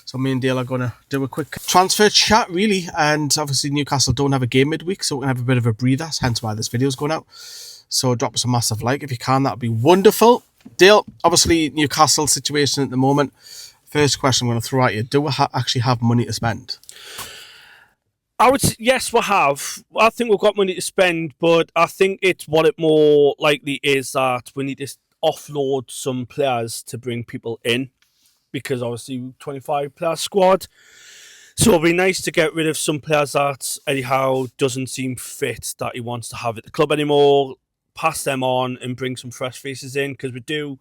So me and Dale are going to do a quick transfer chat, really. And obviously Newcastle don't have a game midweek, so we're going to have a bit of a breather, hence why this video is going out. So drop us a massive like if you can, that would be wonderful. Dale, obviously Newcastle situation at the moment. First question I'm going to throw at you. Do we actually have money to spend? I would say, yes, we have. I think we've got money to spend, but I think it's what it more likely is that we need to offload some players to bring people in, because obviously 25 player squad. So it'd be nice to get rid of some players that Eddie Howe doesn't seem fit that he wants to have at the club anymore. Pass them on and bring some fresh faces in, because we do.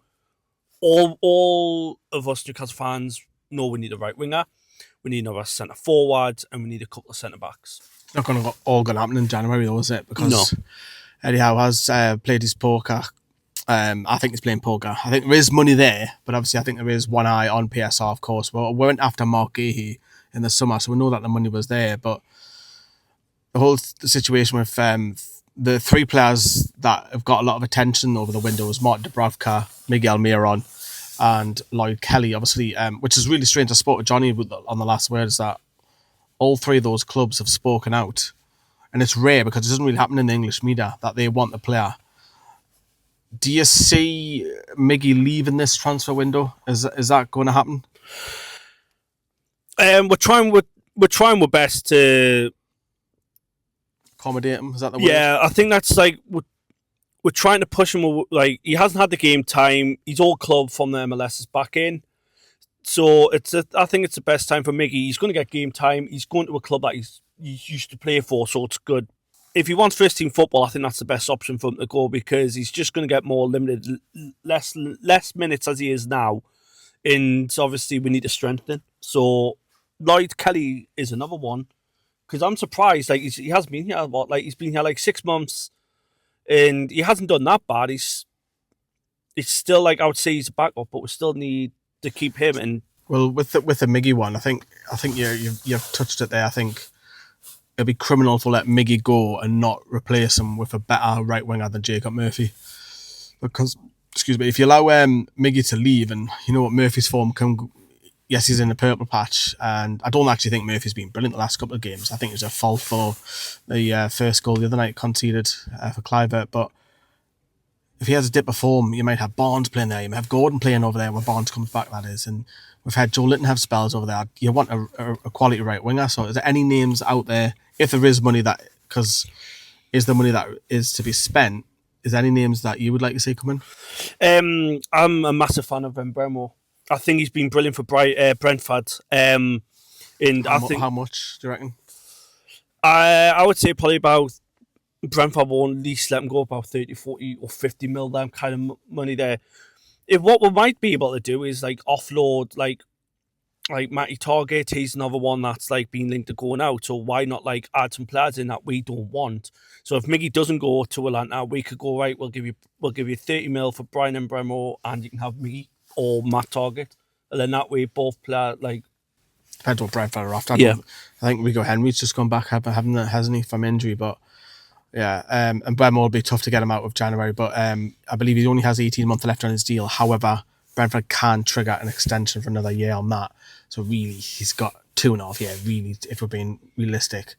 All of us Newcastle fans know we need a right winger. We need another centre forward, and we need a couple of centre backs. Not going to all going to happen in January, though, is it? Because No. Eddie Howe has played his poker. I think he's playing poker. I think there is money there, but obviously I think there is one eye on PSR, of course. We went after Mark Gahey in the summer, so we know that the money was there. But the whole situation with the three players that have got a lot of attention over the window is Mark Dubravka, Miguel Almiron, and Lloyd Kelly, obviously, which is really strange. I spoke to Johnny on the last words that all three of those clubs have spoken out. And it's rare because it doesn't really happen in the English media that they want the player. Do you see Miggy leaving this transfer window? Is that going to happen? We're trying our best to accommodate him. Is that the word? Yeah, I think that's like we're trying to push him. Like, he hasn't had the game time. His old club from the MLS is back in. So I think it's the best time for Miggy. He's going to get game time. He's going to a club that he's used to play for, so it's good. If he wants first team football, I think that's the best option for him to go, because he's just going to get more limited, less minutes as he is now. And obviously we need to strengthen. So Lloyd Kelly is another one, because I'm surprised. Like, he has been here he's been here like 6 months, and he hasn't done that bad. It's still, like, I would say he's a backup, but we still need to keep him. And well, with the Miggy one, I think you've touched it there. I think it'd be criminal to let Miggy go and not replace him with a better right winger than Jacob Murphy, because if you allow Miggy to leave, and you know what Murphy's form can. Yes, he's in the purple patch, and I don't actually think Murphy's been brilliant the last couple of games. I think it was a fault for the first goal the other night conceded for Clivert, but if he has a dip of form, you might have Barnes playing there, you might have Gordon playing over there when Barnes comes back, that is, and we've had Joe Linton have spells over there. You want a quality right winger, so is there any names out there, if there is money that, because is the money that is to be spent, is there any names that you would like to see come in? I'm a massive fan of Bremo. I think he's been brilliant for Brentford. And I think, how much do you reckon? I would say probably about, Brentford will at least let him go about 30, 40 or 50 mil, that kind of money there. If what we might be able to do is like offload like Matty Target, he's another one that's like being linked to going out. So why not like add some players in that we don't want? So if Miggy doesn't go to Atlanta, we could go, right, we'll give you 30 mil for Brian and Bremo, and you can have Miggy or Matt Target, and then that way both play like. Depends what Brentford are after. Yeah, I think Rico Henry's just gone back, hasn't he, from injury? But yeah, and Bremo will be tough to get him out of January. But I believe he only has 18 months left on his deal. However, Brentford can trigger an extension for another year on that. So really, he's got 2.5 years. Really, if we're being realistic.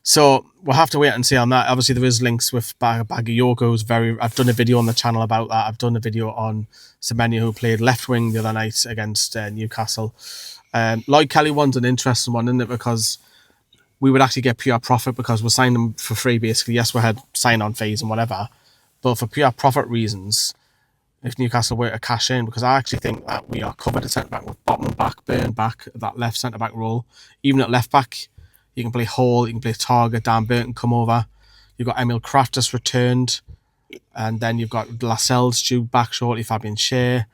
So we'll have to wait and see on that. Obviously, there is links with Bagayoko. I've done a video on the channel about that. I've done a video on Semenya, who played left wing the other night against Newcastle. Lloyd Kelly one's an interesting one, isn't it? Because we would actually get pure profit because we're signing them for free, basically. Yes, we had sign-on fees and whatever, but for pure profit reasons, if Newcastle were to cash in, because I actually think that we are covered at centre-back with Botman back, Burn back, that left centre-back role. Even at left-back, you can play Hall, you can play Target, Dan Burton come over. You've got Emil Kraft just returned. And then you've got Lascelles due back shortly, Fabian Schär.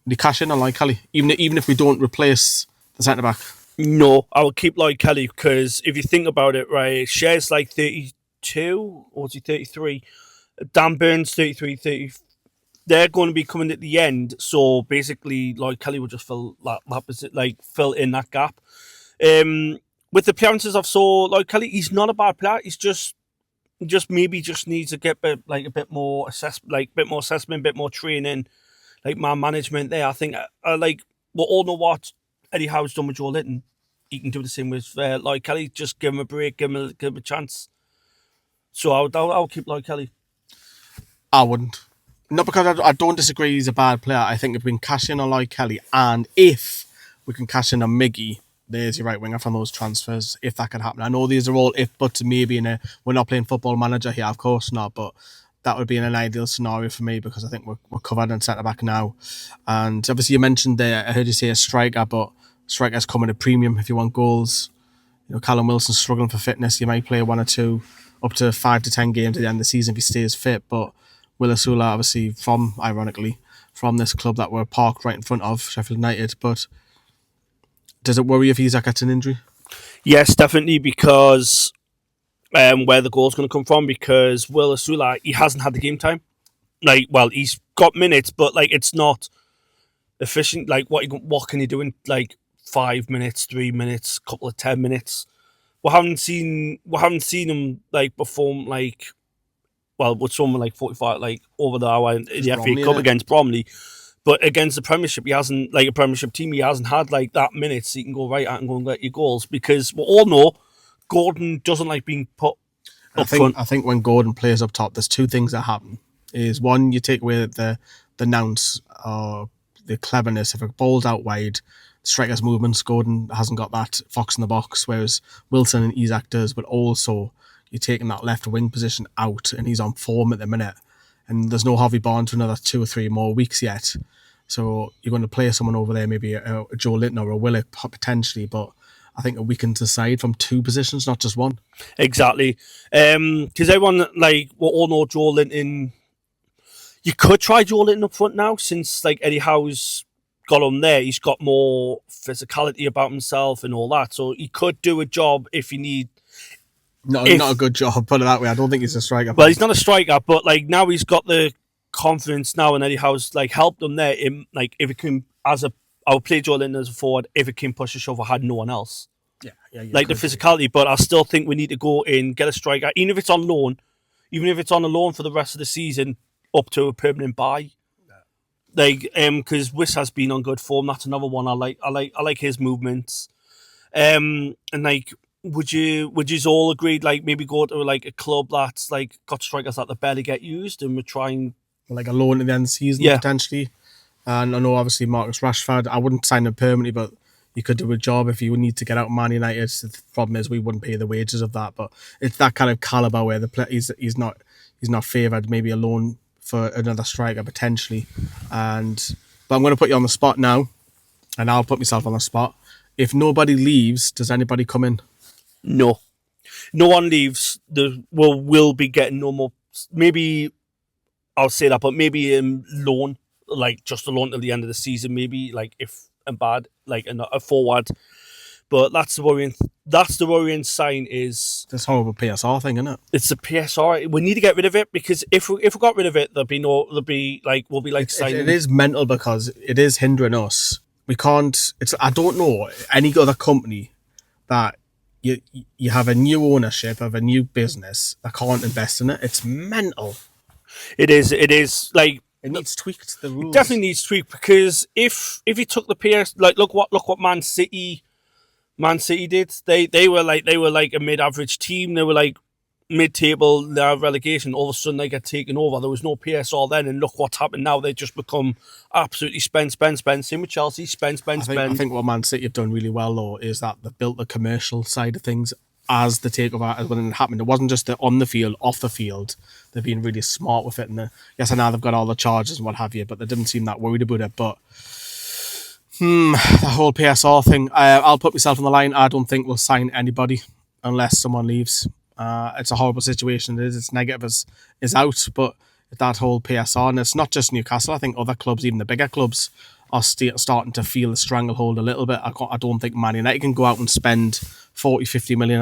Would you cash in on Lloyd Kelly? Even if we don't replace the centre-back? No, I would keep Lloyd Kelly, because if you think about it, right, Schär's like 32, or is he 33? Dan Burns 33, 30. They're going to be coming at the end, so basically Lloyd Kelly will just fill in that gap. With the appearances I've saw Lloyd Kelly, he's not a bad player. He's just maybe needs to get a bit more assessment, a bit more training, like man management there. I think we all know what Eddie Howe's done with Joe Linton, he can do the same with Lloyd Kelly. Just give him a break, give him a chance. So I would keep Lloyd Kelly. I wouldn't. Not because I don't disagree he's a bad player. I think if we can cash in on Lloyd Kelly, and if we can cash in on Miggy, there's your right winger from those transfers, if that could happen. I know these are all if, buts, maybe we're not playing Football Manager here, of course not, but that would be an ideal scenario for me because I think we're covered in centre-back now. And obviously you mentioned there, I heard you say a striker, but strikers come at a premium if you want goals. You know, Callum Wilson's struggling for fitness. You might play 1 or 2, up to 5 to 10 games at the end of the season if he stays fit, but Will Osula, obviously, ironically, from this club that we're parked right in front of, Sheffield United. But does it worry if Isak gets an injury? Yes, definitely, because where the goal's going to come from, because Will Osula, he hasn't had the game time. Like, well, he's got minutes, but like it's not efficient. Like, what can he do in like 5 minutes, 3 minutes, couple of 10 minutes? We haven't seen him like perform like. Well, with someone like 45, like over the hour in the FA Cup against Bromley, but against the Premiership, he hasn't, like a Premiership team, he hasn't had like that minutes so you can go right out and go and get your goals because we all know Gordon doesn't like being put up front. I think when Gordon plays up top, there's 2 things that happen. Is one, you take away the nous or the cleverness. If a ball's out wide, striker's movements, Gordon hasn't got that fox in the box, whereas Wilson and Isak does, but also you're taking that left wing position out and he's on form at the minute. And there's no Harvey Barnes for another 2 or 3 more weeks yet. So you're going to play someone over there, maybe a Joe Linton or a Willock potentially, but I think it weakens the side from 2 positions, not just 1. Exactly. Because everyone, like, we all know Joe Linton. You could try Joe Linton up front now since, like, Eddie Howe's got him there. He's got more physicality about himself and all that. So he could do a job if you need. Not a good job, put it that way. I don't think he's a striker. Well, he's not a striker, but like now he's got the confidence now, and Eddie Howe's like helped him there. Like if it can, I would play Joe Linton as a forward if it can push a shove. I had no one else. Yeah, like the physicality, but I still think we need to go in, get a striker, even if it's on loan, for the rest of the season, up to a permanent buy. Like, because Wiss has been on good form. That's another one I like. I like his movements. And like. Would you all agree, like, maybe go to, like, a club that's, like, got strikers that they barely get used and we're trying... Like a loan at the end of the season, potentially. And I know, obviously, Marcus Rashford, I wouldn't sign him permanently, but you could do a job if you would need to get out of Man United. The problem is we wouldn't pay the wages of that, but it's that kind of calibre where he's not favoured, maybe a loan for another striker, potentially. But I'm going to put you on the spot now, and I'll put myself on the spot. If nobody leaves, does anybody come in? No one leaves. We'll be getting no more. Maybe I'll say that, but maybe loan, like just a loan till the end of the season. Maybe like if and bad, like a forward. But that's the worrying sign is this horrible PSR thing, isn't it? It's the PSR. We need to get rid of it because if we got rid of it, we'll be like signing. It is mental because it is hindering us. We can't. I don't know any other company that. You have a new ownership of a new business that can't invest in it. It's mental. It is like it needs tweaked. The rules it definitely needs tweaked because if you took the PS, like look what Man City did. They were like a mid-average team. They were like mid-table relegation. All of a sudden they get taken over. There was no PSR then, and look what's happened now. They just become absolutely spend. Same with Chelsea, spend. I think what Man City have done really well though is that they built the commercial side of things as the takeover when it happened. It wasn't just the on the field, off the field. They've been really smart with it, and yes, I know they've got all the charges and what have you, but they didn't seem that worried about it. But the whole PSR thing, I'll put myself on the line. I don't think we'll sign anybody unless someone leaves. It's a horrible situation. It is. It's negative is out, but that whole PSR, and it's not just Newcastle. I think other clubs, even the bigger clubs, are starting to feel the stranglehold a little bit. I don't think Man United can go out and spend 40-50 million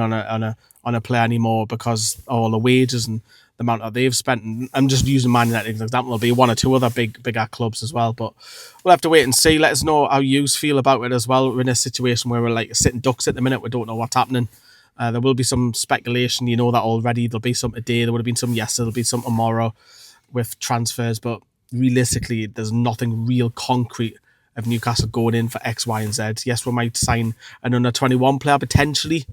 on a player anymore because of all the wages and the amount that they've spent. And I'm just using Man United as an example. There'll be 1 or 2 other bigger clubs as well, but we'll have to wait and see. Let us know how you feel about it as well. We're in a situation where we're like sitting ducks at the minute. We don't know what's happening. There will be some speculation, you know that already. There'll be some today, there would have been some yesterday, there'll be some tomorrow with transfers, but realistically, there's nothing real concrete of Newcastle going in for X, Y, and Z. Yes, we might sign an under 21 player potentially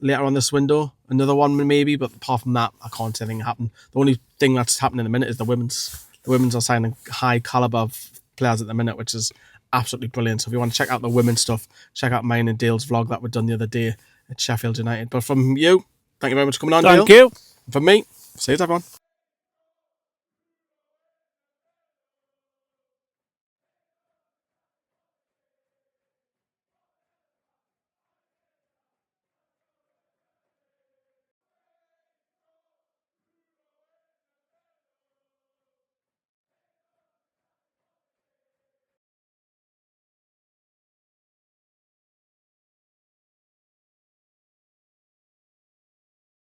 later on this window, another one maybe, but apart from that, I can't see anything happen. The only thing that's happening in the minute is the women's. The women's are signing high caliber of players at the minute, which is absolutely brilliant. So if you want to check out the women's stuff, check out mine and Dale's vlog that we've done the other day at Sheffield United. But from you, thank you very much for coming on, Dale. Thank you. From me, see you everyone.